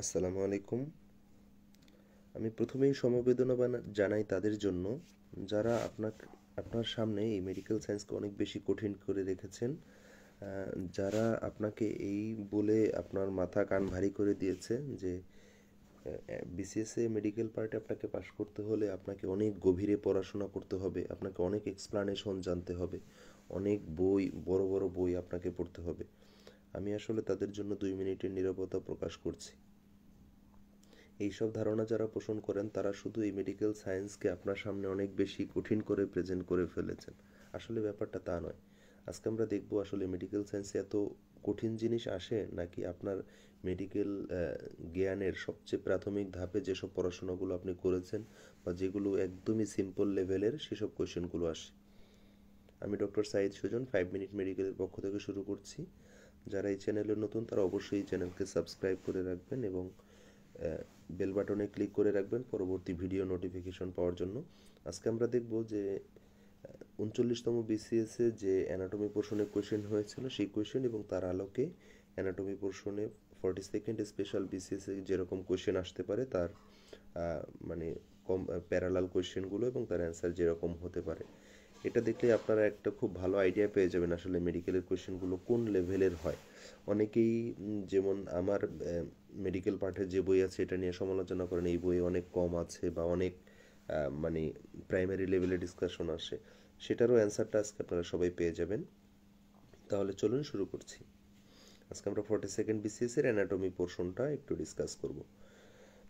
আসসালামু আলাইকুম। আমি প্রথমেই সমবেদনা জানাই তাদের জন্য যারা আপনার সামনে এই মেডিকেল সায়েন্সকে অনেক বেশি কঠিন করে রেখেছেন। যারা আপনাকে এই বলে আপনার মাথা কান ভারী করে দিয়েছে যে বিসিএসএ মেডিকেল পার্টে আপনাকে পাশ করতে হলে আপনাকে অনেক গভীরে পড়াশোনা করতে হবে, আপনাকে অনেক এক্সপ্লানেশন জানতে হবে, অনেক বই, বড় বড় বই আপনাকে পড়তে হবে। আমি আসলে তাদের জন্য 2 মিনিটের নীরবতা প্রকাশ করছি। এইসব ধারণা যারা পোষণ করেন তারা শুধু এই মেডিকেল সায়েন্সকে আপনার সামনে অনেক বেশি কঠিন করে প্রেজেন্ট করে ফেলেছেন। আসলে ব্যাপারটা তা নয়। আজকে আমরা দেখব আসলে মেডিকেল সায়েন্সে এত কঠিন জিনিস আসে নাকি আপনার মেডিকেল জ্ঞানের সবচেয়ে প্রাথমিক ধাপে যেসব পড়াশোনাগুলো আপনি করেছেন বা যেগুলো একদমই সিম্পল লেভেলের সেসব কোয়েশ্চেনগুলো আসে। আমি ডক্টর সাইদ সুজন 5 মিনিট মেডিকেলের পক্ষ থেকে শুরু করছি। যারা এই চ্যানেলে নতুন তারা অবশ্যই এই চ্যানেলকে সাবস্ক্রাইব করে রাখবেন এবং বেল বাটনে ক্লিক করে রাখবেন পরবর্তী ভিডিও নোটিফিকেশন পাওয়ার জন্য। আজকে আমরা দেখব যে 39তম বিসিএসে যে অ্যানাটমি পোর্শনে কোয়েশ্চেন হয়েছিল সেই কোয়েশ্চেন এবং তার আলোকে অ্যানাটমি পোর্শনে 42nd স্পেশাল বিসিএসে যেরকম কোয়েশ্চেন আসতে পারে তার মানে কম প্যারালাল কোয়েশ্চেনগুলো এবং তার অ্যান্সার যেরকম হতে পারে। এটা দেখলে আপনারা একটা খুব ভালো আইডিয়া পেয়ে যাবেন আসলে মেডিকেলের কোয়েশ্চেনগুলো কোন লেভেলের হয়। অনেকেই যেমন আমার মেডিকেল পার্টের যে বই আছে এটা নিয়ে সমালোচনা করেন এই বই অনেক কম আছে বা অনেক মানে প্রাইমারি লেভেলে ডিসকাশন আসে, সেটারও অ্যান্সারটা আজকে আপনারা সবাই পেয়ে যাবেন। তাহলে চলুন শুরু করছি। আজকে আমরা 42nd বিসিএস এর অ্যানাটমি পোর্শনটা একটু ডিসকাস করব।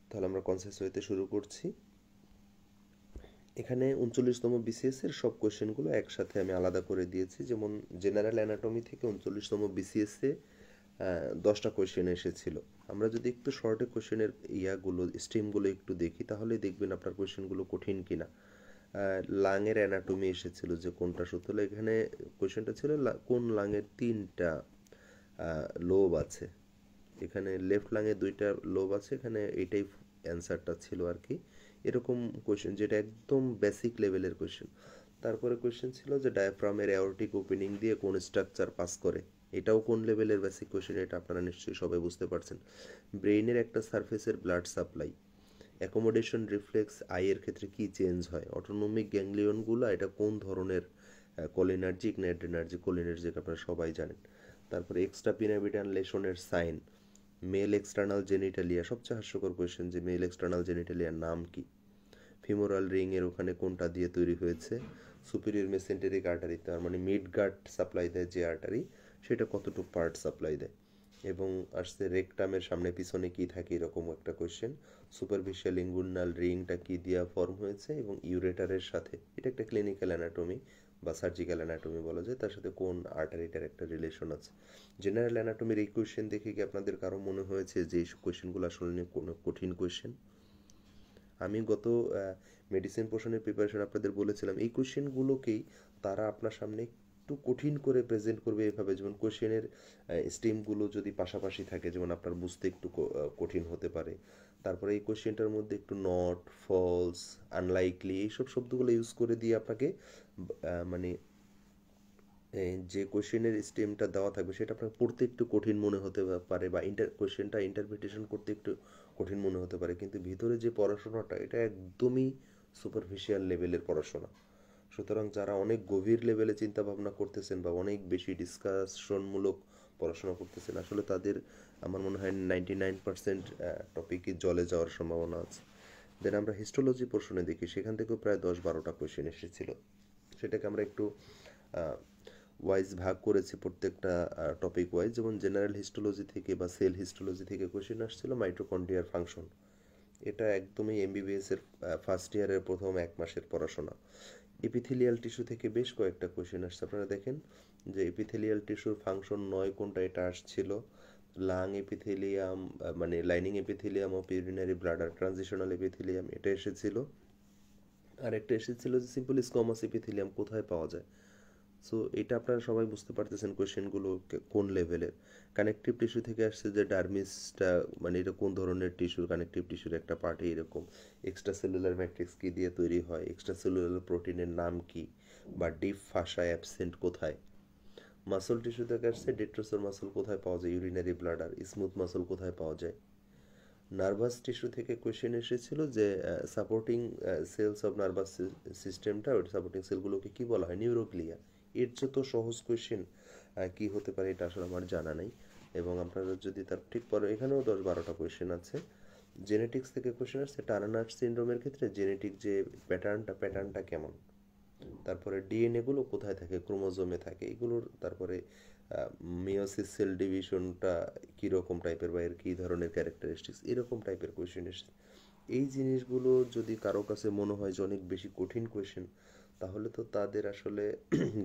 তাহলে আমরা কনসেস হইতে শুরু করছি। এখানে 39তম বিসিএস এর সব কোয়েশ্চেনগুলো একসাথে আমি আলাদা করে দিয়েছি। যেমন জেনারেল অ্যানাটমি থেকে 39তম বিসিএস এ 10টা কোয়েশ্চেন এসেছিল। আমরা যদি একটু শর্টে কোয়েশ্চেনের স্ট্রিমগুলো একটু দেখি তাহলে দেখবেন আপনার কোয়েশ্চেনগুলো কঠিন কিনা। লাংয়ের অ্যানাটমি এসেছিল যে কোনটা সূত্র, এখানে কোয়েশ্চেনটা ছিল কোন লাংয়ের 3টা লোব আছে। এখানে লেফট লাংয়ে 2টা লোব আছে, এখানে এইটাই অ্যান্সারটা ছিল আর কি। এরকম কোয়েশ্চেন যেটা একদম বেসিক লেভেলের কোয়েশ্চেন। তারপরে কোয়েশ্চেন ছিল যে ডায়াফ্রামের অ্যাওরটিক ওপেনিং দিয়ে কোন স্ট্রাকচার পাস করে। এটাও কোন লেভেলের বেসিক কোয়েশ্চেন, এটা আপনারা নিশ্চয়ই সবাই বুঝতে পারছেন। ব্রেইনের একটা সারফেসের ব্লাড সাপ্লাই, অ্যাকোমোডেশন রিফ্লেক্স আইয়ের ক্ষেত্রে কি চেঞ্জ হয়, অটোনমিক গ্যাংলিয়নগুলো এটা কোন ধরনের, কোলিনার্জিক না অ্যাড্রেনার্জিক, কোলিনার্জিক আপনারা সবাই জানেন। তারপরে এক্সট্রা পিরামিডাল লেশনের সাইন, মেল এক্সটার্নাল জেনিটালিয়া, সবচেয়ে হাস্যকর কোয়েশ্চেন যে মেল এক্সটার্নাল জেনিটালিয়ার নাম কি, ফিমোরাল রিং এর ওখানে কোনটা দিয়ে তৈরি হয়েছে, সুপিরিয়র মেসেন্টেরিক আর্টারি তার মানে মিড গার্ড সাপ্লাই দেয় যে আর্টারি সেটা কতটুকু পার্ট সাপ্লাই দেয়, এবং আসছে রেকটামের সামনে পিছনে কি থাকে এরকম একটা কোয়েশ্চেন, সুপারফিশিয়াল ইঙ্গুইনাল রিংটা কি দিয়া ফর্ম হয়েছে এবং ইউরেটারের সাথে, এটা একটা ক্লিনিক্যাল অ্যানাটমি বা সার্জিক্যাল অ্যানাটমি বলা যায়, তার সাথে কোন আর্টারিটার একটা রিলেশন আছে। জেনারেল অ্যানাটমির এই কোয়েশ্চেন দেখে কি আপনাদের কারো মনে হয়েছে যে এই কোয়েশ্চেনগুলো আসলে নিয়ে কোনো কঠিন কোয়েশ্চেন? আমি গত মেডিসিন পোর্শনের প্রিপারেশন আপনাদের বলেছিলাম এই কোশ্চেনগুলোকেই তারা আপনার সামনে একটু কঠিন করে প্রেজেন্ট করবে এভাবে, যেমন কোশ্চেনের স্টেমগুলো যদি পাশাপাশি থাকে যেমন আপনার বুঝতে একটু কঠিন হতে পারে। তারপরে এই কোশ্চেনটার মধ্যে একটু নট, ফলস, আনলাইকলি এইসব শব্দগুলো ইউজ করে দিয়ে আপনাকে মানে যে কোশ্চেনের স্টেমটা দেওয়া থাকবে সেটা আপনার পড়তে একটু কঠিন মনে হতে পারে বা কোশ্চেনটা ইন্টারপ্রিটেশন করতে একটু কঠিন মনে হতে পারে, কিন্তু ভিতরে যে পড়াশোনাটা এটা একদমই সুপারফিশিয়াল লেভেলের পড়াশোনা। সুতরাং যারা অনেক গভীর লেভেলে চিন্তা ভাবনা করতেছেন বা অনেক বেশি ডিসকাশনমূলক পড়াশোনা করতেছেন আসলে তাদের আমার মনে হয় 99% টপিকই জলে যাওয়ার সম্ভাবনা আছে। দেন আমরা হিস্টোলজি পোর্শনে দেখি, সেখান থেকেও প্রায় 10-12টা কোয়েশ্চেন এসেছিল। সেটাকে আমরা একটু ওয়াইজ ভাগ করেছি প্রত্যেকটা টপিক ওয়াইজ। যেমন জেনারেল হিস্টোলজি থেকে বা সেল হিস্টোলজি থেকে কোয়েশ্চেন আসছিল মাইটোকন্ড্রিয়ার ফাংশন, এটা একদমই এমবিবিএস এর ফার্স্ট ইয়ারের প্রথম 1 মাসের পড়াশোনা। এপিথেলিয়াল টিস্যু থেকে বেশ কয়েকটা কোয়েশ্চেন আসছে, আপনারা দেখেন যে এপিথেলিয়াল টিস্যুর ফাংশন 9 কোনটা এটা আসছিল, লাং এপিথেলিয়াম মানে lining epithelium of urinary bladder, transitional epithelium এটা এসেছিল। আর একটা এসেছিল যে সিম্পল স্কোমাস এপিথেলিয়াম কোথায় পাওয়া যায়। সো এটা আপনারা সবাই বুঝতে পারতেছেন কোয়েশ্চেনগুলো কোন লেভেলের। কানেকটিভ টিস্যু থেকে আসছে যে ডার্মিসটা মানে এটা কোন ধরনের টিস্যু, কানেকটিভ টিস্যুর একটা পার্টে এরকম। এক্সট্রা সেলুলার ম্যাট্রিক্স কী দিয়ে তৈরি হয়, এক্সট্রা সেলুলার প্রোটিনের নাম কি, বা ডিপ ফাসা অ্যাবসেন্ট কোথায়। মাসল টিস্যু থেকে আসছে ডেট্রোসার মাসল কোথায় পাওয়া যায়, ইউরিনারি ব্লাডার, স্মুথ মাসল কোথায় পাওয়া যায়। নার্ভাস টিস্যু থেকে কোয়েশ্চেন এসেছিল যে সাপোর্টিং সেলস অফ নার্ভাস সিস্টেমটা, ওই সাপোর্টিং সেলগুলোকে কি বলা হয়? নিউরোগ্লিয়া। এর চেয়ে তো সহজ কোয়েশ্চেন কি হতে পারে এটা আসলে আমার জানা নাই। এবং আপনারা যদি তার ঠিক পরে, এখানেও 10-12টা কোয়েশ্চেন আছে। জেনেটিক্স থেকে কোয়েশ্চেন আসছে টার্নার সিনড্রোমের ক্ষেত্রে জেনেটিক যে প্যাটার্নটা কেমন। তারপরে ডিএনএ গুলো কোথায় থাকে? ক্রোমোজোমে থাকে এগুলোর। তারপরে মিওসিস সেল ডিভিশনটা কীরকম টাইপের বা এর কী ধরনের ক্যারেক্টারিস্টিক্স, এরকম টাইপের কোয়েশ্চেন এসেছে। এই জিনিসগুলো যদি কারো কাছে মনে হয় যে অনেক বেশি কঠিন কোয়েশ্চেন, তাহলে তো তাদের আসলে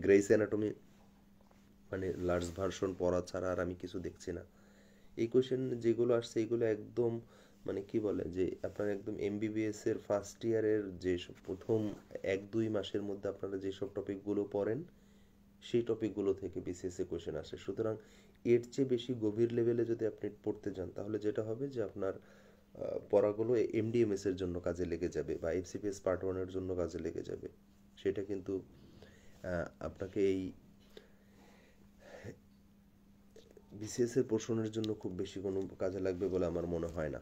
গ্রেইস অ্যানাটমি মানে লার্জ ভার্সন পড়া ছাড়া আর আমি কিছু দেখছি না। এই কোয়েশ্চেন যেগুলো আসছে এগুলো একদম মানে কি বলে যে আপনার একদম এমবিবিএস এর ফার্স্ট ইয়ারের যে প্রথম 1-2 মাসের মধ্যে আপনারা যেসব টপিকগুলো পড়েন সেই টপিকগুলো থেকে বিসিএস এ কোয়েশ্চেন আসে। সুতরাং এর চেয়ে বেশি গভীর লেভেলে যদি আপনি পড়তে যান তাহলে যেটা হবে যে আপনার পড়াগুলো এমডিএমএস এর জন্য কাজে লেগে যাবে বা এফসিপিএস পার্ট 1 এর জন্য কাজে লেগে যাবে। সেটা কিন্তু আপনাকে এই বিসিএস এর পোর্শনের জন্য খুব বেশি কোনো কাজে লাগবে বলে আমার মনে হয় না।